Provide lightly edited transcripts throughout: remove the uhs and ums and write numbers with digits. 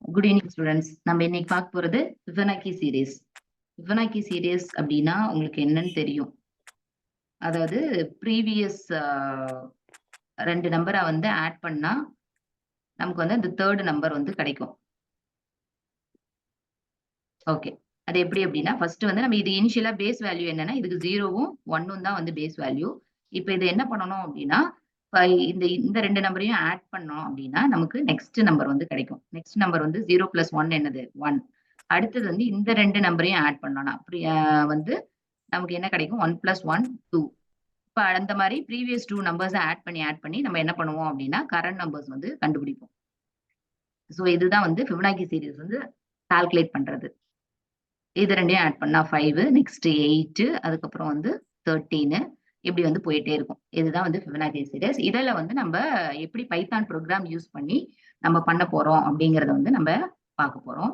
Good evening students. நம்ம இன்னைக்கு பார்க்க போறது ஃபிபனாக்கி சீரீஸ். ஃபிபனாக்கி சீரீஸ் அப்படின்னா உங்களுக்கு என்னன்னு தெரியும். அதாவது ப்ரீவியஸ் 2 நம்பரை வந்து ஆட் பண்ணா நமக்கு வந்து அந்த தேர்ட் நம்பர் வந்து கிடைக்கும். ஓகே, அது எப்படி அப்படின்னா ஃபர்ஸ்ட் வந்து நம்ம இது இனிஷியலா பேஸ் வேல்யூ என்னன்னா இதுக்கு 0வும் 1ம் தான் வந்து பேஸ் வேல்யூ. இப்போ இது என்ன பண்ணணும் அப்படின்னா இந்த 2 நம்பரையும் ஆட் பண்ணோம் அப்படின்னா நமக்கு நெக்ஸ்ட் நம்பர் வந்து கிடைக்கும். நெக்ஸ்ட் நம்பர் வந்து 0 + 1 என்னது 1. அடுத்தது வந்து இந்த 2 நம்பரையும் ஆட் பண்ணோம்னா அப்படி வந்து நமக்கு என்ன கிடைக்கும் 1 + 1 2. இப்போ அந்த மாதிரி ப்ரீவியஸ் 2 நம்பர்ஸை ஆட் பண்ணி நம்ம என்ன பண்ணுவோம் அப்படின்னா கரண்ட் நம்பர்ஸ் வந்து கண்டுபிடிப்போம். ஸோ இதுதான் வந்து ஃபிபனாக்கி சீரீஸ் வந்து கால்குலேட் பண்றது. இது ரெண்டையும் ஆட் பண்ணா 5, நெக்ஸ்ட் 8, அதுக்கப்புறம் வந்து 13 இப்படி வந்து போயிட்டே இருக்கும். இதுதான் வந்து ஃபிபனாக்கி சீரீஸ். இதில் வந்து நம்ம எப்படி பைத்தான் ப்ரோக்ராம் யூஸ் பண்ணி நம்ம பண்ண போறோம் அப்படிங்கிறத வந்து நம்ம பார்க்க போறோம்.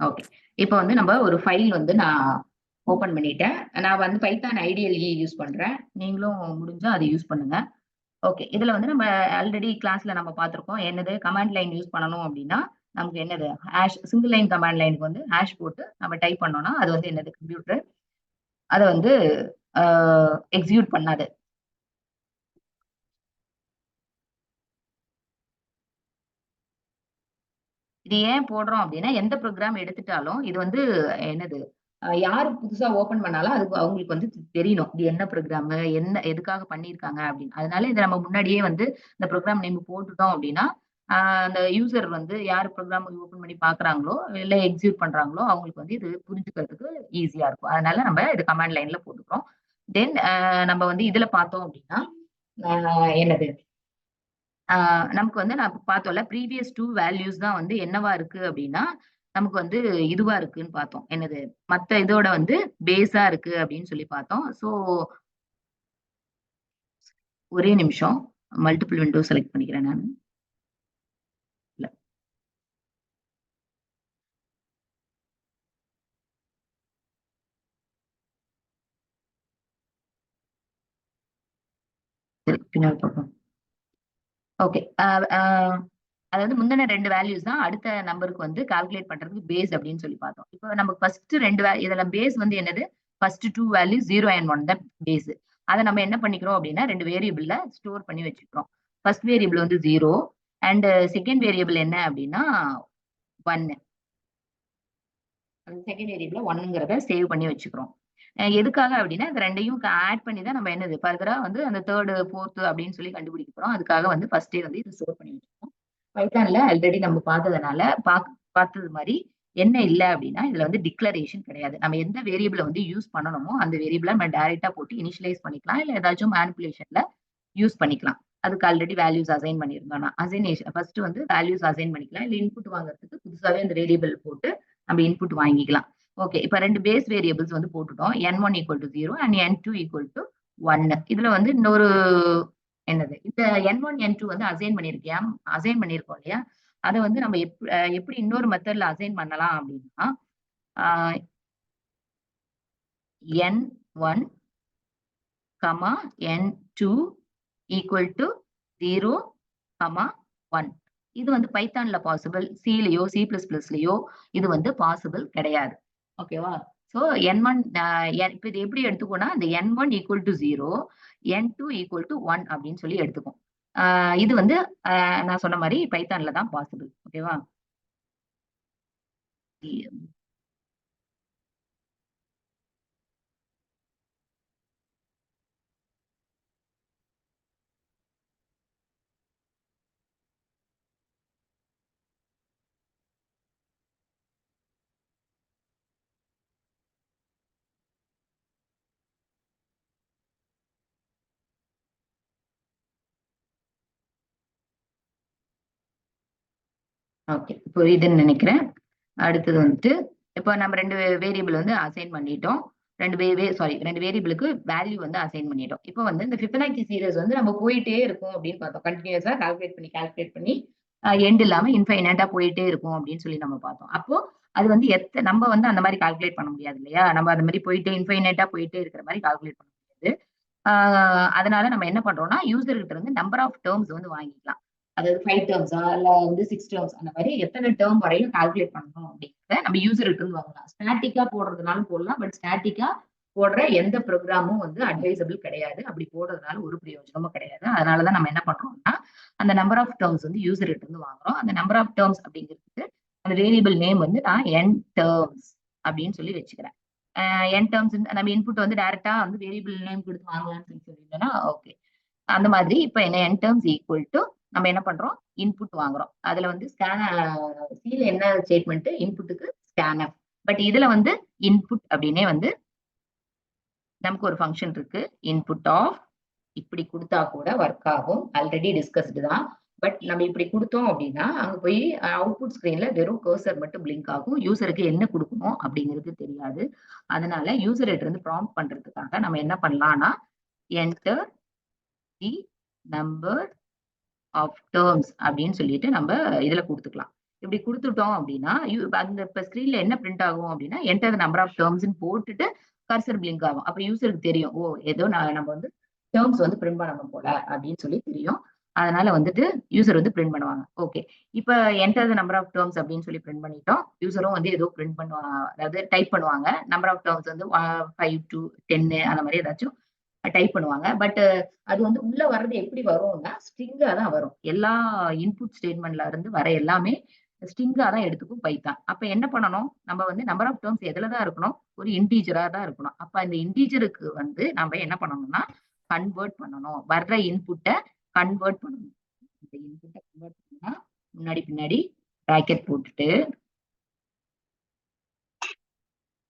ஓகே, இப்போ வந்து நம்ம ஒரு ஃபைல் வந்து நான் ஓபன் பண்ணிட்டேன். நான் வந்து பைத்தான் ஐடிஎல்இ யூஸ் பண்றேன். நீங்களும் முடிஞ்சா அதை யூஸ் பண்ணுங்க. ஓகே, இதுல வந்து நம்ம ஆல்ரெடி கிளாஸ்ல நம்ம பார்த்திருக்கோம். என்னது கமாண்ட் லைன் யூஸ் பண்ணணும் அப்படின்னா நமக்கு என்னது ஹேஷ் சிங்கிள் லைன் கமாண்ட் லைனுக்கு வந்து ஹேஷ் போட்டு நம்ம டைப் பண்ணோம்னா அது வந்து என்னது கம்ப்யூட்டர் அதை வந்து எக்ஸிக்யூட் பண்ணாது. இது ஏன் போடுறோம் அப்படின்னா எந்த ப்ரோக்ராம் எடுத்துட்டாலும் இது வந்து என்னது யாரு புதுசா ஓபன் பண்ணாலும் அதுக்கு அவங்களுக்கு வந்து தெரியணும் இது என்ன ப்ரோக்ராம் என்ன எதுக்காக பண்ணியிருக்காங்க அப்படின்னு. அதனால இதை நம்ம முன்னாடியே வந்து இந்த ப்ரோக்ராம் நேம் போட்டுட்டோம் அப்படின்னா அந்த யூசர் வந்து யார் ப்ரோக்ராம் ஓபன் பண்ணி பாக்குறாங்களோ இல்ல எக்ஸிக்யூட் பண்றாங்களோ அவங்களுக்கு வந்து இது புரிஞ்சுக்கிறதுக்கு ஈஸியா இருக்கும். அதனால நம்ம இது கமாண்ட் லைன்ல போட்டுக்கிறோம். தென் நம்ம வந்து இதுல பார்த்தோம் அப்படின்னா என்னது நமக்கு வந்து நான் பார்த்தோம்ல ப்ரீவியஸ் 2 வேல்யூஸ் தான் வந்து என்னவா இருக்கு அப்படின்னா நமக்கு வந்து இதுவா இருக்குன்னு பார்த்தோம். என்னது மத்த இதோட வந்து பேஸா இருக்கு அப்படின்னு சொல்லி பார்த்தோம். ஸோ ஒரே நிமிஷம் மல்டிபிள் விண்டோ செலக்ட் பண்ணிக்கிறேன் நான். பின்னாடி பார்ப்போம். ஓகே, அதாவது முந்தின 2 வேல்யூஸ் தான் அடுத்த நம்பருக்கு வந்து கால்குலேட் பண்றதுக்கு பேஸ் அப்படின்னு சொல்லி பார்த்தோம். இப்போ நமக்கு ஃபர்ஸ்ட் 2 இதுல பேஸ் வந்து என்னது ஃபர்ஸ்ட் 2 வேல்யூ 0 and 1 தான் பேஸ். அதை நம்ம என்ன பண்ணிக்கிறோம் அப்படின்னா 2 வேரியபிள்ல ஸ்டோர் பண்ணி வச்சுக்கிறோம். ஃபர்ஸ்ட் வேரியபிள் வந்து 0 அண்ட் செகண்ட் வேரியபிள் என்ன அப்படின்னா 1. செகண்ட் வேரியபிள் 1ங்கிறத சேவ் பண்ணி வச்சுக்கிறோம். எதுக்காக அப்படின்னா இந்த ரெண்டையும் ஆட் பண்ணி தான் நம்ம என்னது ஃபர்தரா வந்து அந்த தேர்ட் ஃபோர்த் அப்படின்னு சொல்லி கண்டுபிடிக்க போறோம். அதுக்காக வந்து ஃபர்ஸ்டே வந்து இது ஸ்டோர் பண்ணி வச்சுக்கிறோம். பைத்தான்ல ஆல்ரெடி நம்ம பார்த்ததுனால பார்த்தது மாதிரி என்ன இல்லை அப்படின்னா இதுல வந்து டிக்ளரேஷன் கிடையாது. நம்ம எந்த வேரியபிளை வந்து யூஸ் பண்ணணுமோ அந்த வேரியபிளை நம்ம டைரக்டா போட்டு இனிஷியலைஸ் பண்ணிக்கலாம், இல்லை ஏதாச்சும் மேனிபுலேஷன்ல யூஸ் பண்ணிக்கலாம். அதுக்கு ஆல்ரெடி வேல்யூஸ் அசைன் பண்ணியிருந்தோம்னா அசைனேஷன் ஃபர்ஸ்ட் வந்து வேல்யூஸ் அசைன் பண்ணிக்கலாம், இல்லை இன்புட் வாங்குறதுக்கு புதுசாவே அந்த வேரியபிள் போட்டு நம்ம இன்புட் வாங்கிக்கலாம். ஓகே, இப்போ 2 பேஸ் வேரியபிள்ஸ் வந்து போட்டுட்டோம். n1 = 0 and n2 = 1. இதுல வந்து இன்னொரு என்னது இந்த n1 n2 வந்து அசைன் பண்ணியிருக்கோம் இல்லையா, அதை வந்து நம்ம எப்படி இன்னொரு மெத்தட்ல அசைன் பண்ணலாம் அப்படின்னா n1, n2 = 0, 1. இது வந்து பைத்தான்ல பாசிபிள், சிலயோ C++லயோ இது வந்து பாசிபிள் கிடையாது. ஓகேவா? ஸோ n1 இப்போ இது எப்படி எடுத்துக்கோனா இந்த n1 = 0, n2 = 1 அப்படின்னு சொல்லி எடுத்துக்கும். இது வந்து நான் சொன்ன மாதிரி பைத்தான்ல தான் பாசிபிள். ஓகேவா? ஓகே, புரியுதுன்னு நினைக்கிறேன். அடுத்தது வந்துட்டு இப்போ நம்ம 2 வேரியபிள் வந்து அசைன் பண்ணிட்டோம். 2 வேரியபிளுக்கு வேல்யூ வந்து அசைன் பண்ணிட்டோம். இப்போ வந்து இந்த ஃபிபனாக்கி சீரீஸ் வந்து நம்ம போயிட்டே இருக்கும் அப்படின்னு பார்த்தோம். கண்டினியூஸா கால்குலேட் பண்ணி எண்ட் இல்லாம இன்ஃபைனைட்டா போயிட்டே இருக்கும் அப்படின்னு சொல்லி நம்ம பார்த்தோம். அப்போ அது வந்து நம்ம வந்து அந்த மாதிரி கால்குலேட் பண்ண முடியாது இல்லையா, நம்ம அந்த மாதிரி போயிட்டே இன்ஃபைனைட்டா போயிட்டே இருக்கிற மாதிரி கால்குலேட் பண்ண முடியாது. அதனால நம்ம என்ன பண்றோம்னா யூசர் கிட்ட இருந்து நம்பர் ஆஃப் டேர்ம்ஸ் வந்து வாங்கிக்கலாம். அதாவது 5 டேர்ம்ஸா இல்ல வந்து 6 டேர்ம்ஸ் அந்த மாதிரி எத்தனை டேர்ம் வரையும் கால்குலேட் பண்ணணும் அப்படிங்கிறத நம்ம யூசர் கிட்ட இருந்து வாங்கலாம். ஸ்டாட்டிக்கா போடுறதுனாலும் போடலாம். பட் ஸ்டாட்டிக்கா போடுற எந்த ப்ரோக்ராமும் வந்து அட்வைசபிள் கிடையாது. அப்படி போடுறதுனால ஒரு பிரயோஜனமும் கிடையாது. அதனாலதான் நம்ம என்ன பண்றோம்னா அந்த நம்பர் ஆஃப் டேர்ம்ஸ் வந்து யூசர் கிட்ட இருந்து வாங்குறோம். அந்த நம்பர் ஆஃப் டேர்ம்ஸ் அப்படிங்கிறதுக்கு அந்த வேரியபிள் நேம் வந்து நான் என் டேர்ம்ஸ் அப்படின்னு சொல்லி வச்சுக்கிறேன். என் டேர்ம்ஸ் நம்ம இன்புட் வந்து டைரக்டா வந்து வேரியபிள் நேம் கொடுத்து வாங்கலாம்னு சொல்லி சொல்லிட்டோம்னா ஓகே. அந்த மாதிரி இப்ப என்ன என் டேர்ம்ஸ் ஈக்குவல் டு நம்ம என்ன பண்றோம் இன்புட் வாங்குறோம். அதுல வந்து சில என்ன ஸ்டேட்மெண்ட் இன்புட்டுக்கு ஸ்கேன்எஃப். பட் இதுல வந்து இன்புட் அப்படின்னே வந்து நமக்கு ஒரு ஃபங்க்ஷன் இருக்கு. இன்புட் ஆஃப் இப்படி கொடுத்தா கூட ஒர்க் ஆகும். ஆல்ரெடி டிஸ்கஸ்டு தான். பட் நம்ம இப்படி கொடுத்தோம் அப்படின்னா அங்க போய் அவுட்புட் ஸ்கிரீன்ல வெறும் கர்சர் மட்டும் பிளிங்க் ஆகும். யூசருக்கு என்ன கொடுக்கணும் அப்படிங்கிறது தெரியாது. அதனால யூசர் கிட்ட இருந்து ப்ராம்ப்ட் பண்றதுக்காக நம்ம என்ன பண்ணலாம்னா enter the number of terms அப்படின்னு சொல்லிட்டு நம்ம இதுல கொடுத்துக்கலாம். இப்படி கொடுத்துட்டோம் அப்படின்னா அந்த இப்ப ஸ்கிரீன்ல என்ன பிரிண்ட் ஆகும் அப்படின்னா என்டர் நம்பர் ஆஃப் டேர்ம்ஸ் போட்டுட்டு கர்சர் பிளிங்க் ஆகும். அப்ப யூசருக்கு தெரியும் ஓ ஏதோ நம்ம வந்து டேர்ம்ஸ் வந்து பிரிண்ட் பண்ணணும் போல அப்படின்னு சொல்லி தெரியும். அதனால வந்துட்டு யூசர் வந்து பிரிண்ட் பண்ணுவாங்க. ஓகே. இப்ப enter the number of terms அப்படின்னு சொல்லி பிரிண்ட் பண்ணிட்டோம். யூசரும் வந்து ஏதோ பிரிண்ட் பண்ணுவாங்க, அதாவது டைப் பண்ணுவாங்க. நம்பர் ஆஃப் டேர்ம்ஸ் வந்து 5 to 10 அந்த மாதிரி ஏதாச்சும் டைப் பண்ணுவாங்க. பட் அது வந்து உள்ள வர்றது எப்படி வரும்னா ஸ்ட்ரிங்கா தான் வரும். எல்லா இன்புட் ஸ்டேட்மெண்ட்ல இருந்து வர எல்லாமே ஸ்ட்ரிங்கா தான் எடுத்துக்கும் பைத்தான். அப்ப என்ன பண்ணணும் நம்ம வந்து நம்பர் ஆஃப் டேர்ம்ஸ் எதுல தான் இருக்கணும் ஒரு இன்டீஜரா தான் இருக்கணும். அப்ப அந்த இன்டீஜருக்கு வந்து நம்ம என்ன பண்ணணும்னா கன்வெர்ட் பண்ணணும். வர்ற இன்புட்டை கன்வெர்ட் பண்ணணும். இந்த இன்புட்டை கன்வெர்ட் பண்ணா முன்னாடி பின்னாடி பிராக்கெட் போட்டுட்டு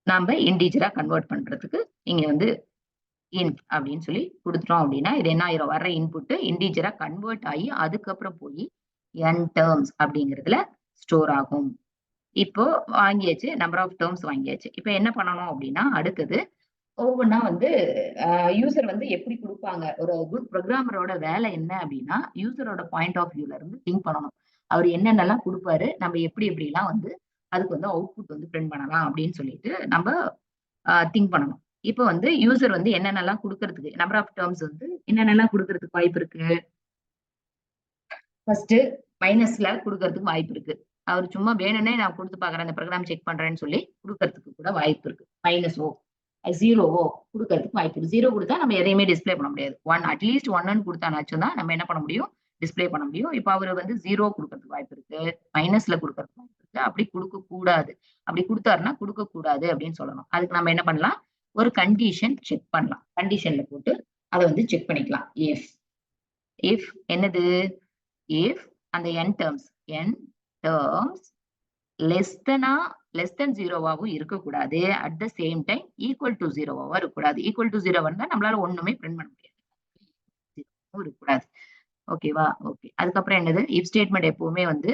நாம இன்டீஜரா கன்வெர்ட் பண்றதுக்கு இங்க வந்து இன்ட் அப்படின்னு சொல்லி கொடுத்துட்டோம் அப்படின்னா இது என்ன ஆயிரும் வர்ற இன்புட் இன்டீஜரா கன்வெர்ட் ஆகி அதுக்கப்புறம் போய் என் டேர்ம்ஸ் அப்படிங்கிறதுல ஸ்டோர் ஆகும். இப்போ வாங்கியாச்சு நம்பர் ஆஃப் டேர்ம்ஸ் வாங்கியாச்சு. இப்போ என்ன பண்ணணும் அப்படின்னா அடுத்தது ஒவ்வொன்னா வந்து யூசர் வந்து எப்படி கொடுப்பாங்க. ஒரு குட் ப்ரோக்ராமரோட வேலை என்ன அப்படின்னா யூசரோட பாயிண்ட் ஆஃப் வியூல இருந்து திங்க் பண்ணணும். அவர் என்னென்னலாம் கொடுப்பாரு நம்ம எப்படி எப்படிலாம் வந்து அதுக்கு வந்து அவுட்புட் வந்து பிரிண்ட் பண்ணலாம் அப்படின்னு சொல்லிட்டு நம்ம திங்க் பண்ணணும். இப்போ வந்து யூசர் வந்து என்னென்னலாம் கொடுக்கறதுக்கு நம்பர் ஆஃப் டேர்ம்ஸ் வந்து என்னென்னலாம் கொடுக்கறதுக்கு வாய்ப்பு இருக்கு. ஃபர்ஸ்ட் மைனஸ்ல கொடுக்கறதுக்கு வாய்ப்பு இருக்கு. அவர் சும்மா வேணும்னே நான் கொடுத்து பாக்குறேன் அந்த ப்ரோக்ராம் செக் பண்றேன்னு சொல்லி கொடுக்கறதுக்கு கூட வாய்ப்பு இருக்கு. மைனஸோ ஜீரோவோ கொடுக்கறதுக்கு வாய்ப்பு இருக்கு. ஜீரோ கொடுத்தா நம்ம எதையுமே டிஸ்பிளே பண்ண முடியாது. அட்லீஸ்ட் ஒன்னு கொடுத்தானாச்சும் தான் நம்ம என்ன பண்ண முடியும் டிஸ்பிளே பண்ண முடியும். இப்போ அவர் வந்து ஜீரோ கொடுக்கறதுக்கு வாய்ப்பு இருக்கு, மைனஸ்ல கொடுக்கறதுக்கு வாய்ப்பு இருக்கு. அப்படி கொடுக்க கூடாது. அப்படி கொடுத்தாருன்னா கொடுக்க கூடாது அப்படின்னு சொல்லணும். அதுக்கு நம்ம என்ன பண்ணலாம் ஒரு கண்டிஷன் செக் பண்ணலாம். கண்டிஷன்ல போட்டு அதை வந்து செக் பண்ணிக்கலாம். இஃப் என்னது if அந்த n terms less than 0வாவும் இருக்கக்கூடாது. At the same time equal to 0வாவும் இருக்கக்கூடாது. ஈக்குவல் டு 0 வந்தா நம்மளால ஒண்ணுமே பிரிண்ட் பண்ண முடியாது. இருக்கக்கூடாது. ஓகேவா? ஓகே. அதுக்கப்புறம் என்னது இஃப் ஸ்டேட்மெண்ட் எப்பவுமே வந்து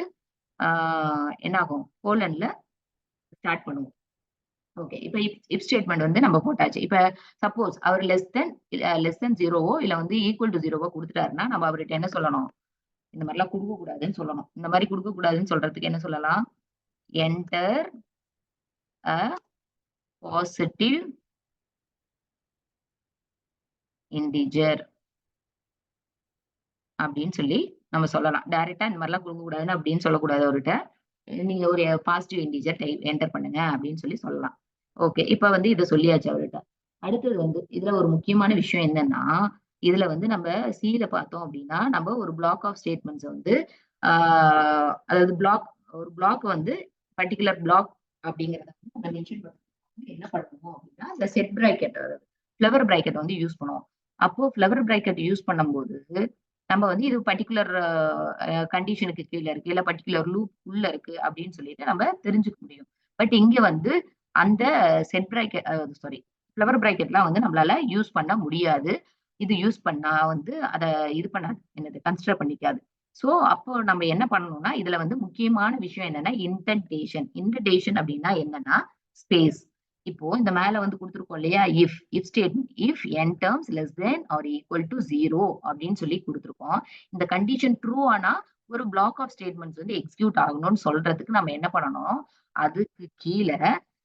என்ன ஆகும் கோலன்ல ஸ்டார்ட் பண்ணுவோம். ஓகே. இப்ப இஃப் ஸ்டேட்மெண்ட் வந்து நம்ம போட்டாச்சு. இப்ப சப்போஸ் அவர் லெஸ் தென் 0வோ இல்ல வந்து ஈக்குவல் டு 0வோ கொடுத்துட்டாருன்னா நம்ம அவர்கிட்ட என்ன சொல்லணும் இந்த மாதிரிலாம் கொடுக்க கூடாதுன்னு சொல்லணும். இந்த மாதிரி கொடுக்க கூடாதுன்னு சொல்றதுக்கு என்ன சொல்லலாம் என்டர் அ பாசிட்டிவ் இன்டிஜர் அப்படின்னு சொல்லி நம்ம சொல்லலாம். டைரக்டா இந்த மாதிரிலாம் கொடுக்க கூடாதுன்னு அப்படின்னு சொல்லக்கூடாது. அவர்கிட்ட நீங்க ஒரு பாசிட்டிவ் இன்டிஜர் என்டர் பண்ணுங்க அப்படின்னு சொல்லி சொல்லலாம். ஓகே. இப்ப வந்து இதை சொல்லியாச்சு அவர்கிட்ட. அடுத்தது வந்து இதுல ஒரு முக்கியமான விஷயம் என்னன்னா இதுல வந்து நம்ம சில பார்த்தோம் அப்படின்னா நம்ம ஒரு பிளாக் ஆஃப் ஸ்டேட்மெண்ட்ஸ் வந்து அதாவது ஒரு பிளாக் வந்து பர்டிகுலர் பிளாக் அப்படிங்கறத நம்ம மென்ஷன் பண்ணுவோம். என்ன பண்ணுவோம் அப்படின்னா இந்த செட் பிராக்கெட் ஃபிளவர் பிராக்கெட் வந்து யூஸ் பண்ணுவோம். அப்போ ஃபிளவர் பிராக்கெட் யூஸ் பண்ணும்போது நம்ம வந்து இது பர்டிகுலர் கண்டிஷனுக்கு கீழே இருக்கு இல்ல பர்டிகுலர் லூப் உள்ள இருக்கு அப்படின்னு சொல்லிட்டு நம்ம தெரிஞ்சுக்க முடியும். பட் இங்க வந்து அந்த செட் பிராக்கெட் ஃபிளவர் பிராக்கெட்லாம் வந்து நம்மளால யூஸ் பண்ண முடியாது. இது யூஸ் பண்ணா வந்து அத இது பண்ணாது என்னது கன்சிடர் பண்ணிக்காது. சோ அப்போ நம்ம என்ன பண்ணணும்னா இதுல வந்து முக்கியமான விஷயம் என்னன்னா இன்டென்டேஷன் அப்படின்னா என்னன்னா ஸ்பேஸ். இப்போ இந்த மேல வந்து கொடுத்துருக்கோம் இல்லையா if statement if n terms less than or equal to 0 அப்படின்னு சொல்லி கொடுத்துருக்கோம். இந்த கண்டிஷன் ட்ரூ ஆனா ஒரு பிளாக் ஆஃப் ஸ்டேட்மெண்ட்ஸ் வந்து எக்ஸிக்யூட் ஆகணும்னு சொல்றதுக்கு நம்ம என்ன பண்ணணும் அதுக்கு கீழே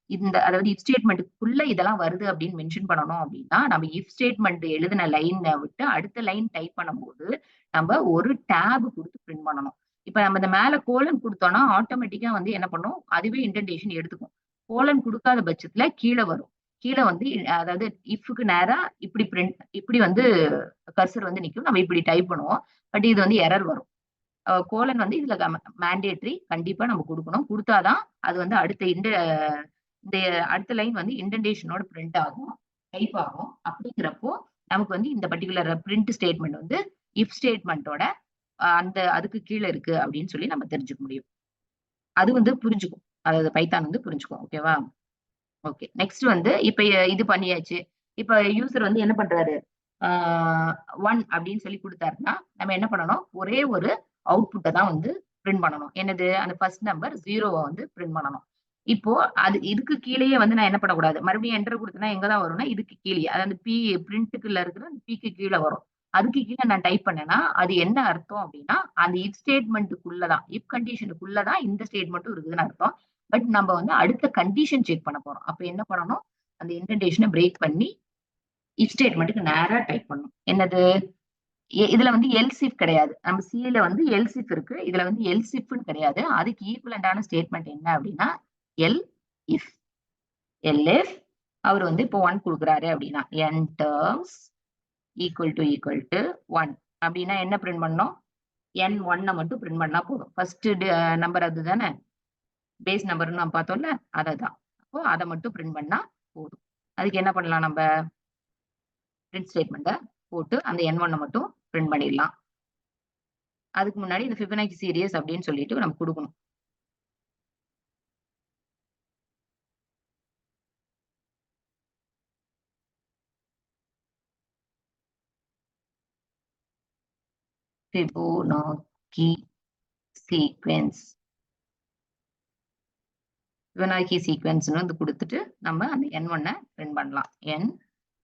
இந்த அதாவது இஃப் ஸ்டேட்மெண்ட்டுக்குள்ள இதெல்லாம் வருது அப்படின்னு மென்ஷன் பண்ணணும் அப்படின்னா நம்ம இஃப் ஸ்டேட்மெண்ட் எழுதின லைனை விட்டு அடுத்த லைன் டைப் பண்ணும்போது நம்ம ஒரு டேப் கொடுத்து பிரிண்ட் பண்ணணும். இப்ப நம்ம இந்த மேல கோலன் கொடுத்தோம்னா ஆட்டோமேட்டிக்கா வந்து என்ன பண்ணும், அதுவே இன்டென்டேஷன் எடுத்துக்கும். கோலன் கொடுக்காத பட்சத்துல கீழே வரும். கீழே வந்து அதாவது இஃப்க்கு நேரா இப்படி பிரிண்ட் இப்படி வந்து கர்சர் வந்து நிக்கும். நம்ம இப்படி டைப் பண்ணுவோம். பட் இது வந்து எரர் வரும். கோலன் வந்து இதுல மேண்டேட்டரி கண்டிப்பா நம்ம கொடுக்கணும். கொடுத்தாதான் அது வந்து இந்த அடுத்த லைன் வந்து இன்டென்டேஷனோட பிரிண்ட் ஆகும், டைப் ஆகும். அப்படிங்கிறப்போ நமக்கு வந்து இந்த பர்டிகுலர் பிரிண்ட் ஸ்டேட்மெண்ட் வந்து இஃப் ஸ்டேட்மெண்ட்டோட அதுக்கு கீழே இருக்கு அப்படின்னு சொல்லி நம்ம தெரிஞ்சுக்க முடியும். அது வந்து புரிஞ்சுக்கும். அதாவது பைத்தான் வந்து புரிஞ்சுக்கும். ஓகேவா? ஓகே. நெக்ஸ்ட் வந்து இப்ப இது பண்ணியாச்சு. இப்ப யூசர் வந்து என்ன பண்றாரு? 1 அப்படின்னு சொல்லி குடுத்தாருன்னா, நம்ம என்ன பண்ணணும்? ஒரே ஒரு அவுட்புட்ட தான் வந்து பிரிண்ட் பண்ணணும். என்னது? அந்த ஃபர்ஸ்ட் நம்பர் 0வ வந்து பிரிண்ட் பண்ணணும். இப்போ இதுக்கு கீழயே வந்து நான் என்ன பண்ணக்கூடாது? மறுபடியும் என்டர் குடுத்தேன்னா எங்க தான் வரும்னா, இதுக்கு கீழயே. அதாவது பிரிண்ட்க்குள்ள இருக்கிற பிக்கு கீழ வரும். அதுக்கு கீழ நான் டைப் பண்ணேன்னா, அது என்ன அர்த்தம் அப்படின்னா, அந்த இஃப் ஸ்டேட்மெண்ட்டுக்குள்ள தான், இஃப் கண்டிஷனுக்குள்ள தான் இந்த ஸ்டேட்மெண்ட்டும் இருக்குதுன்னு அர்த்தம். பட் நம்ம வந்து அடுத்த கண்டிஷன் செக் பண்ண போறோம். அப்ப என்ன பண்ணணும்? அந்த இன்டென்டேஷன பிரேக் பண்ணி இஃப் ஸ்டேட்மெண்ட்க்கு நேரா டைப் பண்ணணும். என்னது? இதுல வந்து எல்ஸ் இஃப் கிடையாது. நம்ம சில வந்து எல்ஸ் இஃப் இருக்கு. இதுல வந்து எல்ஸ் இஃப்ன்னு கிடையாது. அதுக்கு ஈக்குவலன்டான ஸ்டேட்மெண்ட் என்ன அப்படின்னா, எல் இஃப். எல் இஃப் அவர் வந்து இப்போ 1 குடுக்குறாரு அப்படின்னா, n டெர்ம்ஸ் ஈக்குவல் டு 1 அப்படின்னா என்ன பிரிண்ட் பண்ணணும்? n1 மட்டும் பிரிண்ட் பண்ணா போதும். ஃபர்ஸ்ட் நம்பர் அதுதானே? பேஸ் நம்பர்ன்னு நம்ம பார்த்தோம்ல, அததான். அப்போ அத மட்டும் பிரிண்ட் பண்ணா போதும். அதுக்கு என்ன பண்ணலாம் நம்ப? பிரிண்ட் ஸ்டேட்மெண்ட்ட போட்டு அந்த N1 மட்டும் பிரிண்ட் பண்ணிடலாம். அதுக்கு முன்னாடி இந்த ஃபிபனாச்சி சீரிஸ் அப்படின்னு சொல்லிட்டு நம்ம குடுக்கணும். Fibonacci sequence. ஃபிபனாக்கி சீக்வென்ஸ்ன்னு வந்து குடுத்துட்டு நம்ம அந்த N1 பிரிண்ட் பண்ணலாம்.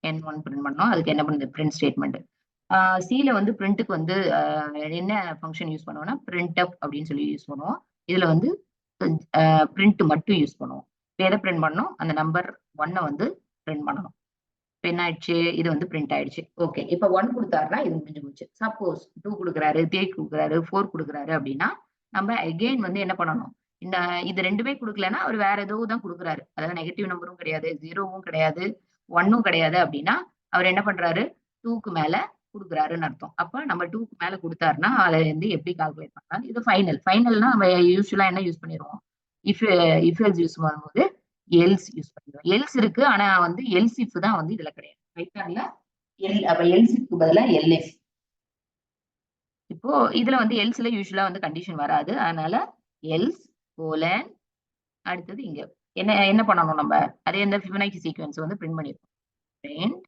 N1 பிரிண்ட் பண்ணோம். அதுக்கு என்ன பண்ணுது? Print statement. சில வந்து பிரிண்ட்க்கு வந்து என்ன ஃபங்ஷன் யூஸ் பண்ணுவோம்னா, பிரிண்ட்எஃப் அப்படின்னு சொல்லி யூஸ் பண்ணுவோம். இதுல வந்து பிரிண்ட் மட்டும் யூஸ் பண்ணுவோம். இப்ப எத பிரிண்ட் பண்ணணும்? அந்த நம்பர் 1 வந்து பிரிண்ட் பண்ணணும். இப்ப என்ன ஆயிடுச்சு? இது வந்து பிரிண்ட் ஆயிடுச்சு. ஓகே. இப்ப 1 குடுத்தாருன்னா இது முடிஞ்சு போச்சு. சப்போஸ் 2 குடுக்குறாரு, 3 குடுக்குறாரு, 4 குடுக்குறாரு அப்படின்னா, நம்ம அகைன் வந்து என்ன பண்ணணும்? இது 2மே குடுக்கலன்னா, அவர் வேற ஏதோ தான் குடுக்குறாரு. அதாவது நெகட்டிவ் நம்பரும் கிடையாது, 0வும் கிடையாது, 1ம் கிடையாது அப்படின்னா, அவர் என்ன பண்றாரு? 2க்கு மேல குடுக்குறாருன்னு அர்த்தம். அப்ப நம்ம 2க்கு மேல குடுத்தாருன்னா, அத வந்து எப்படி கால்குலேட் பண்ணலாம்? இது ஃபைனல். ஃபைனல்னா நம்ம யூசுவலா என்ன யூஸ் பண்ணிருவோம்? இஃப் இஃப் எல்ஸ் யூஸ் பண்ணும்போது எல்ஸ் யூஸ் பண்ணிடுவோம். எல்ஸ் இருக்கு. ஆனா வந்து எல்ஸ் இஃப் தான் வந்து இதுல கிடையாது. பைத்தான்ல அப்ப எல்ஸ் இஃப்க்கு பதிலா எல்எஃப். இப்போ இதுல வந்து எல்ஸ்ல யூசுவலா வந்து கண்டிஷன் வராது. அதனால எல்ஸ் கோலன் அடுத்தது இங்க என்ன என்ன பண்ணணும் நம்ம? அதே இந்த ஃபிபனாச்சி சீக்வென்ஸ் வந்து பிரிண்ட் பண்ணிருக்கோம். பிரிண்ட்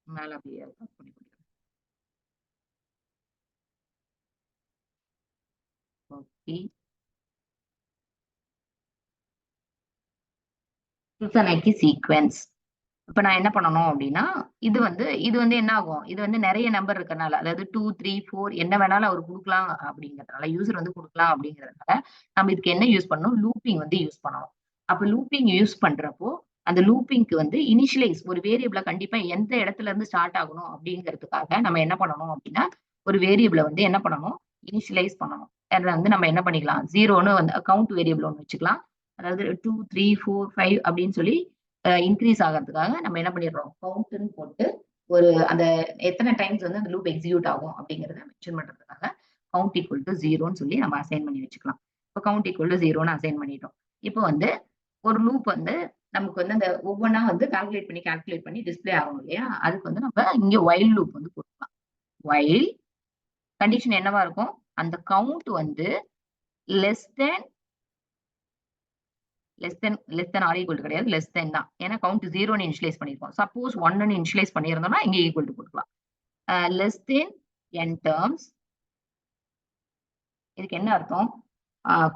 மேல அப்படியே பண்ணி கொடுக்கிறேன். ஓகே. Fibonacci sequence. இப்ப நான் என்ன பண்ணணும் அப்படின்னா, இது வந்து என்ன ஆகும்? இது வந்து நெறைய நம்பர் இருக்கனால, அதாவது 2, 3, 4 என்ன வேணாலும் அவரு குடுக்கலாம் அப்படிங்கிறதுனால, யூசர் வந்து குடுக்கலாம் அப்படிங்கிறதுனால, நம்ம இதுக்கு என்ன யூஸ் பண்ணணும்? லூப்பிங் வந்து யூஸ் பண்ணணும். அப்ப லூப்பிங் யூஸ் பண்றப்போ, அந்த லூப்பிங்க்கு வந்து இனிஷியலைஸ் ஒரு வேரியபிள கண்டிப்பா எந்த இடத்துல இருந்து ஸ்டார்ட் ஆகணும் அப்படிங்கிறதுக்காக நம்ம என்ன பண்ணணும் அப்படின்னா, ஒரு வேரியபிள வந்து என்ன பண்ணணும்? இனிஷியலைஸ் பண்ணணும். அதுல வந்து நம்ம என்ன பண்ணிக்கலாம்? 0ன்னு வந்து கவுண்ட் வேரியபிள் ஒண்ணு வச்சுக்கலாம். அதாவது 2, 3, 4, 5 அப்படின்னு சொல்லி இன்கிரீஸ் ஆகறதுக்காக நம்ம என்ன பண்ணிடுறோம்? கவுண்ட்ன்னு போட்டு அந்த எத்தன டைம்ஸ் வந்து அந்த லூப் எக்ஸிக்யூட் ஆகும் அப்படிங்கிறத மென்ஷன் பண்றதுக்காக கவுண்ட் ஈக்குவல் டூ 0ன்னு சொல்லி நம்ம அசைன் பண்ணி வச்சுக்கலாம். இப்போ கவுண்ட் ஈக்குவல் டூ 0ன்னு அசைன் பண்ணிட்டோம். இப்போ வந்து ஒரு லூப் வந்து நமக்கு வந்து அந்த ஒவ்வொன்னா வந்து கால்குலேட் பண்ணி டிஸ்ப்ளே ஆகும் இல்லையா? அதுக்கு வந்து நம்ம இங்க வைல் லூப் வந்து போட்டுக்கலாம். வைல் கண்டிஷன் என்னவா இருக்கும்? அந்த கவுண்ட் வந்து லெஸ் தென் ஆர் ஈக்குவல் கிடையாது. லெஸ் தென் தான். ஏன்னா கவுண்ட் 0ன்னு இனிஷியலைஸ் பண்ணிருக்கோம். சப்போஸ் 1ன்னு இனிஷியலைஸ் பண்ணியிருந்தோம்னா இங்க ஈக்குவல் டு போட்டுக்கலாம். Less than n terms. இதுக்கு என்ன அர்த்தம்?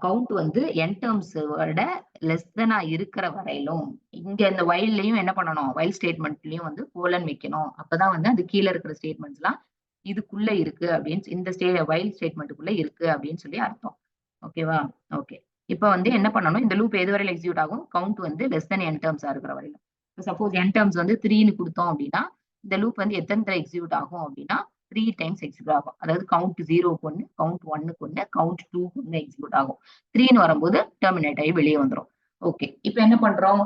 கவுண்ட் வந்து n டெர்ம்ஸ் விட லெஸ் தெனா இருக்கிற வரையிலும் இங்க இந்த வைல்லையும் என்ன பண்ணணும்? வைல் ஸ்டேட்மெண்ட்லயும் வந்து கோலன் வைக்கணும். அப்பதான் வந்து அது கீழ இருக்கிற ஸ்டேட்மெண்ட்ஸ்லாம் இதுக்குள்ள இருக்கு அப்படின்னு இந்த வைல் ஸ்டேட்மெண்ட்டுக்குள்ள இருக்கு அப்படின்னு சொல்லி அர்த்தம். ஓகேவா? ஓகே. இப்ப வந்து என்ன பண்ணணும், இந்த லூப் எது வரையில எக்ஸிக்யூட் ஆகும், கவுண்ட் வந்து லெஸ் தென் n டேர்ம்ஸா இருக்கிற வரையில. சப்போஸ் n டேர்ம்ஸ் வந்து 3ன்னு கொடுத்தோம் அப்படின்னா இந்த லூப் வந்து எத்தனை தடவை எக்ஸிக்யூட் ஆகும் அப்படின்னா 3 டைம்ஸ் எக்ஸிக்யூட் ஆகும். அதாவது கவுண்ட் 0க்கு ஒன்று, கவுண்ட் 1க்கு ஒன்று, கவுண்ட் 2க்கு ஒன்று எக்ஸிக்யூட் ஆகும். 3ன்னு வரும்போது டெர்மினேட் ஆகி வெளியே வந்துடும். ஓகே, இப்போ என்ன பண்றோம்,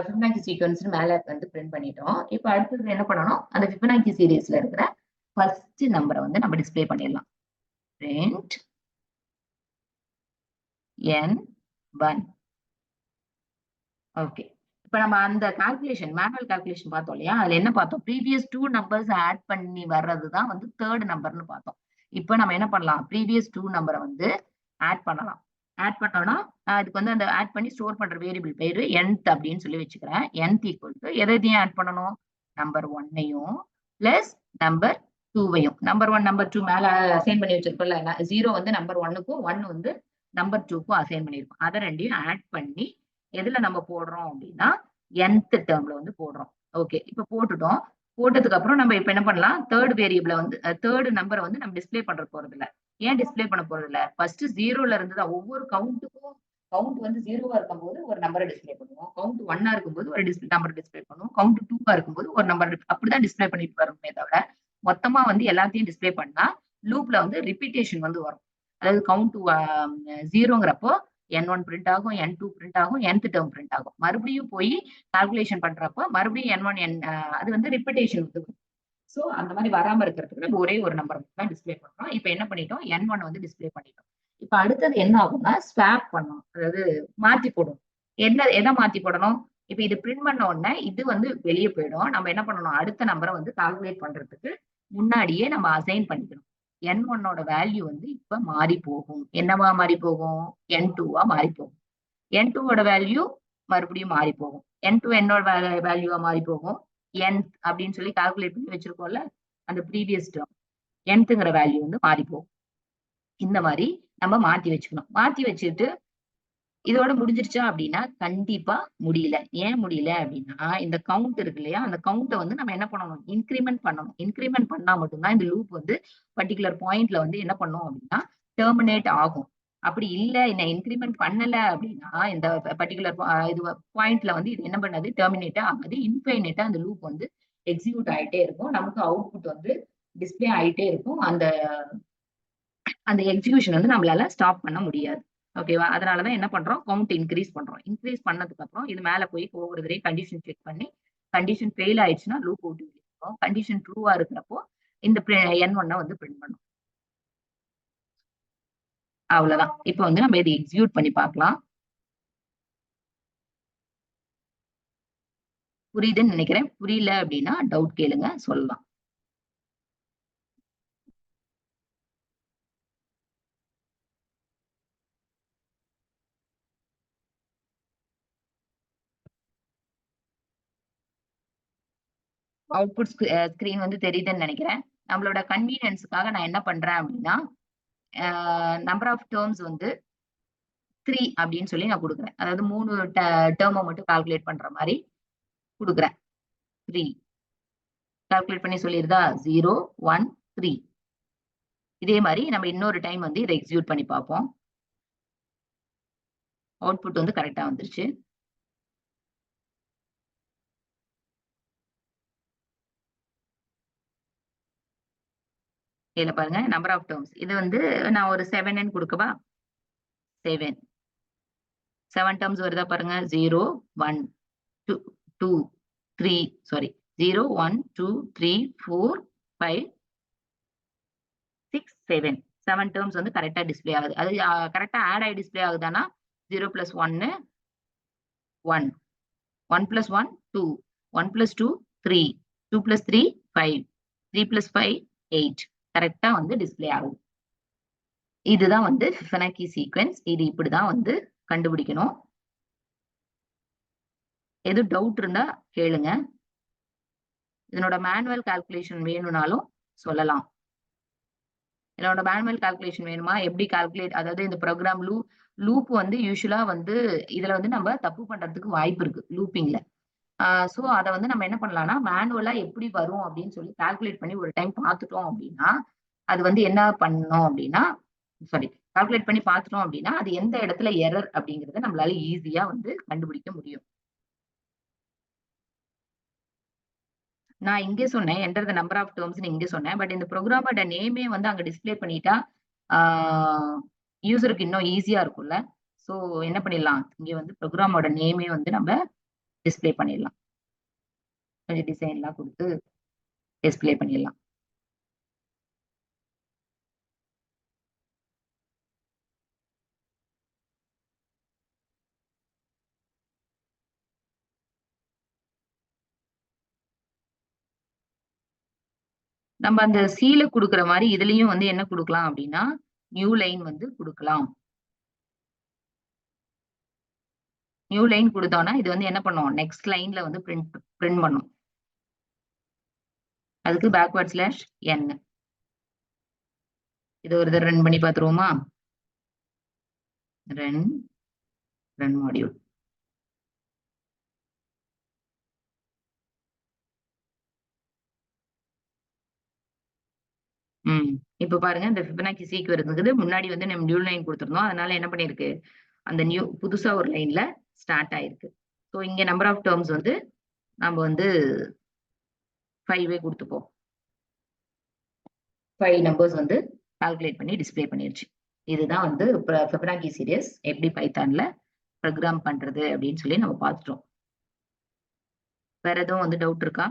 ஃபிபனாக்கி சீக்வன்ஸ் மேல வந்து பிரிண்ட் பண்ணிட்டோம். இப்போ அடுத்தது என்ன பண்ணணும், அந்த ஃபிபனாக்கி சீரீஸ்ல இருக்கிற ஃபர்ஸ்ட் நம்பரை வந்து நம்ம டிஸ்ப்ளே பண்ணிடலாம். Print n1. ஓகே, இப்ப நம்ம அந்த கால்குலேஷன் மேனுவல் கால்குலேஷன் பார்த்தோம் இல்லையா, அதுல என்ன பார்த்தோம், ப்ரீவியஸ் 2 நம்பர்ஸ் ஆட் பண்ணி வர்றதுதான் வந்து தேர்ட் நம்பர்னு பார்த்தோம். இப்போ நம்ம என்ன பண்ணலாம், ப்ரீவியஸ் 2 நம்பரை வந்து ஆட் பண்ணலாம். ஆட் பண்ணோம்னா அதுக்கு வந்து அந்த ஆட் பண்ணி ஸ்டோர் பண்ற வேரியபிள் பேரு nth அப்படின்னு சொல்லி வச்சுக்கிறேன். nth ஈக்குவல் டு எதையும் ஆட் பண்ணணும், நம்பர் 1ஐயும் பிளஸ் நம்பர் 2வையும். நம்பர் 1 நம்பர் 2 மேல அசைன் பண்ணி வச்சிருக்கோம்ல, 0 வந்து நம்பர் 1க்கும் 1 வந்து நம்பர் 2க்கும் அசைன் பண்ணிருக்கோம். அதை ரெண்டையும் ஆட் பண்ணி எதுல நம்ம போடுறோம் அப்படின்னா nth டேர்ம்ல வந்து போடுறோம். ஓகே, இப்ப போட்டுட்டோம். போட்டதுக்கு அப்புறம் நம்ம இப்ப என்ன பண்ணலாம், தேர்ட் வேரியபிள வந்து தேர்ட் நம்பரை வந்து நம்ம டிஸ்ப்ளே பண்ற போறது இல்ல. ஏன் டிஸ்ப்ளே பண்ண போறது இல்ல, ஃபர்ஸ்ட் 0ல இருந்து தான் ஒவ்வொரு கவுண்ட்டுக்கும் கவுண்ட் வந்து 0வா இருக்கும்போது ஒரு நம்பரை டிஸ்ப்ளே பண்ணுவோம், கவுண்ட் 1ஆ இருக்கும்போது ஒரு நம்பர் டிஸ்ப்ளே பண்ணுவோம், கவுண்ட் 2ஆ இருக்கும்போது ஒரு நம்பர், அப்படிதான் டிஸ்ப்ளே பண்ணிட்டு வரணுமே தவிர மொத்தமா வந்து எல்லாத்தையும் டிஸ்ப்ளே பண்ணா லூப்ல வந்து ரிப்பீட்டேஷன் வந்து வரும். அதாவது கவுண்ட் 0ங்கிறப்போ n1 பிரிண்ட் ஆகும், n2 பிரிண்ட் ஆகும், nth டேர்ம் பிரிண்ட் ஆகும். மறுபடியும் போய் கால்குலேஷன் பண்றப்ப மறுபடியும் n1 அது வந்து ரிப்பீட்டேஷன் வந்து. சோ அந்த மாதிரி வராம இருக்கிறதுக்கு நம்ம ஒரே ஒரு நம்பர் தான் டிஸ்ப்ளே பண்றோம். இப்ப என்ன பண்ணிட்டோம், n1 வந்து டிஸ்ப்ளே பண்ணிட்டோம். இப்ப அடுத்தது என்ன ஆகும்னா ஸ்வாப் பண்ணணும், அதாவது மாத்தி போடணும். எதை மாத்தி போடணும், இப்ப இது பிரிண்ட் பண்ண உடனே இது வந்து வெளியே போயிடும். நம்ம என்ன பண்ணணும், அடுத்த நம்பரை வந்து கால்குலேட் பண்றதுக்கு முன்னாடியே நம்ம அசைன் பண்ணிக்கணும். n1ஓட வேல்யூ வந்து இப்ப மாறி போகும். என்னவா மாறி போகும், n2வா மாறி போகும். n2ஓட வேல்யூ மறுபடியும் மாறி போகும். n2 என்னோட வேல்யூவா மாறி போகும். n அப்படின்னு சொல்லி கால்குலேட் பண்ணி வச்சிருக்கோம்ல, அந்த ப்ரீவியஸ் டேர்ம் nthங்கிற வேல்யூ வந்து மாறி போகும். இந்த மாதிரி நம்ம மாத்தி வச்சுக்கணும். மாத்தி வச்சுட்டு இதோட முடிஞ்சிருச்சா அப்படின்னா கண்டிப்பா முடியல. ஏன் முடியல அப்படின்னா இந்த கவுண்ட் இருக்கு இல்லையா, அந்த கவுண்ட்டை வந்து நம்ம என்ன பண்ணணும், இன்கிரிமெண்ட் பண்ணணும். இன்கிரிமெண்ட் பண்ணா மட்டும்தான் இந்த லூப் வந்து பர்டிகுலர் பாயிண்ட்ல வந்து என்ன பண்ணும் அப்படின்னா டெர்மினேட் ஆகும். அப்படி இல்ல என்ன இன்கிரிமெண்ட் பண்ணல அப்படின்னா இந்த பர்டிகுலர் இது பாயிண்ட்ல வந்து இது என்ன பண்ணாது, டெர்மினேட் ஆகாது. இன்ஃபைனைட்டா அந்த லூப் வந்து எக்ஸிக்யூட் ஆயிட்டே இருக்கும். நமக்கு அவுட்புட் வந்து டிஸ்பிளே ஆயிட்டே இருக்கும். அந்த அந்த எக்ஸிகியூஷன் வந்து நம்மளால ஸ்டாப் பண்ண முடியாது. ஓகேவா, அதனாலதான் என்ன பண்றோம், கவுண்ட் இன்க்ரீஸ் பண்றோம். இன்க்ரீஸ் பண்ணதுக்கு அப்புறம் இது மேல போய் ஒவ்வொரு தடவையும் கண்டிஷன் செக் பண்ணி கண்டிஷன் ஃபெயில் ஆயிடுச்சுன்னா லூப் அவுட் இருக்கும். கண்டிஷன் ட்ரூவா இருக்கிறப்போ இந்த n1 வந்து பிரிண்ட் பண்ணும். அவ்வளவுதான். இப்ப வந்து நம்ம இதை எக்ஸிக்யூட் பண்ணி பார்க்கலாம். புரியுதுன்னு நினைக்கிறேன். புரியல அப்படின்னா டவுட் கேளுங்க, சொல்லலாம். அவுட்புட் ஸ்கிரீன் வந்து தெரியுதுன்னு நினைக்கிறேன். நம்மளோட கன்வீனியன்ஸுக்காக நான் என்ன பண்றேன் அப்படின்னா நம்பர் ஆஃப் டேர்ம்ஸ் வந்து 3 அப்படின்னு சொல்லி நான் கொடுக்குறேன். அதாவது 3 டேர்மை மட்டும் கால்குலேட் பண்ற மாதிரி கொடுக்குறேன். 3 கால்குலேட் பண்ணி சொல்லிருதா, 0 1 3. இதே மாதிரி நம்ம இன்னொரு டைம் வந்து இதை எக்ஸிக்யூட் பண்ணி பார்ப்போம். அவுட்புட் வந்து கரெக்டா வந்துருச்சு. இதுல பாருங்க நம்பர் ஆஃப் டேர்ம்ஸ் இது வந்து நான் ஒரு 7ன்னு கொடுக்கவா, 7 டேர்ம்ஸ் வருதா பாருங்க, 0 1 2 2 3 சாரி 0 1 2 3 4 5 6 7 7 டேர்ம்ஸ் வந்து கரெக்டா டிஸ்ப்ளே ஆகுது. அது கரெக்டா ஆட் ஆகி டிஸ்ப்ளே ஆகுதானா 0 + 1 1 1 + 1 2 1 + 2 3 2 + 3 5 3 + 5 8 கரெக்டா வந்து டிஸ்ப்ளே ஆகுது. இதுதான் வந்து ஃபிபனாக்கி சீக்வென்ஸ். இது இப்படிதான் வந்து கண்டுபிடிக்கணும். எதுவும் டவுட் இருந்தா கேளுங்க. இதனோட மேனுவல் கால்குலேஷன் வேணும்னாலும் சொல்லலாம். இதனோட மேனுவல் கால்குலேஷன் வேணுமா, எப்படி கால்குலேட், அதாவது இந்த ப்ரோக்ராம் லூப் வந்து யூசுவலா வந்து இதுல வந்து நம்ம தப்பு பண்றதுக்கு வாய்ப்பு இருக்கு லூப்பிங்ல. சோ அத வந்து நம்ம என்ன பண்ணலாம்னா மேனுவலா எப்படி வரும் அப்படின்னு சொல்லி கால்குலேட் பண்ணி ஒரு டைம் பார்த்துட்டோம் அப்படின்னா அது வந்து என்ன பண்ணணும் அப்படின்னா சாரி கால்குலேட் பண்ணி பார்த்துட்டோம் அப்படின்னா அது எந்த இடத்துல எரர் அப்படிங்கறத நம்மளால ஈஸியா வந்து கண்டுபிடிக்க முடியும். நான் இங்கே சொன்னேன் என்டர் த நம்பர் ஆஃப் டெர்ம்ஸ்ன்னு இங்க சொன்னேன். பட் இந்த புரோகிராமோட நேமே வந்து அங்க டிஸ்ப்ளே பண்ணிட்டா ஆ யூசருக்கு இன்னும் ஈஸியா இருக்கும்ல. சோ என்ன பண்ணிடலாம், இங்க வந்து புரோகிராமோட நேமே வந்து நம்ம டிஸ்ப்ளே பண்ணிடலாம். கொஞ்சம் டிசைன்லாம் குடுத்து டிஸ்ப்ளே பண்ணிடலாம். நம்ம அந்த சி-ல குடுக்குற மாரி இதுலயும் வந்து என்ன குடுக்கலாம் அப்படின்னா, நியூ லைன் வந்து குடுக்கலாம். நியூ லைன் குடுத்தோம்னா, இது வந்து என்ன பண்ணும்? நெக்ஸ்ட் லைன்ல வந்து பிரிண்ட் பண்ணும். அதுக்கு பேக்வர்ட் ஸ்லாஷ் என். இது ஒரு தடவ ரன் பண்ணி பார்த்துருவோமா? Run run module. ம். இப்ப பாருங்க இந்த ஃபிபனாக்கி சீக்வென்ஸ்ங்கிறது முன்னாடி வந்து நம்ம நியூ லைன் குடுத்திருந்தோம். அதனால என்ன பண்ணியிருக்கு? அந்த புதுசா ஒரு லைன்ல ஸ்டார்ட் ஆயிருக்கு. ஸோ இங்க நம்பர் ஆஃப் டெர்ம்ஸ் வந்து நம்ம வந்து 5 குடுத்துப்போம். 5 நம்பர்ஸ் வந்து கால்குலேட் பண்ணி டிஸ்ப்ளே பண்ணிருச்சு. இதுதான் வந்து ஃபிபனாக்கி சீரிஸ் எப்படி பைத்தான்ல புரோகிராம் பண்றது அப்படின்னு சொல்லி நம்ம பார்த்துட்டோம். வேற எதுவும் வந்து டவுட் இருக்கா?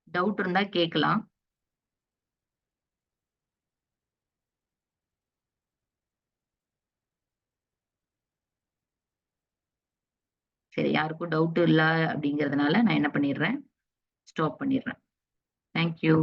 டவுட் இருந்தா கேட்கலாம். சரி, யாருக்கும் டவுட் இல்ல அப்படிங்கிறதுனால நான் என்ன பண்ணிடுறேன், ஸ்டாப் பண்ணிடுறேன். Thank you.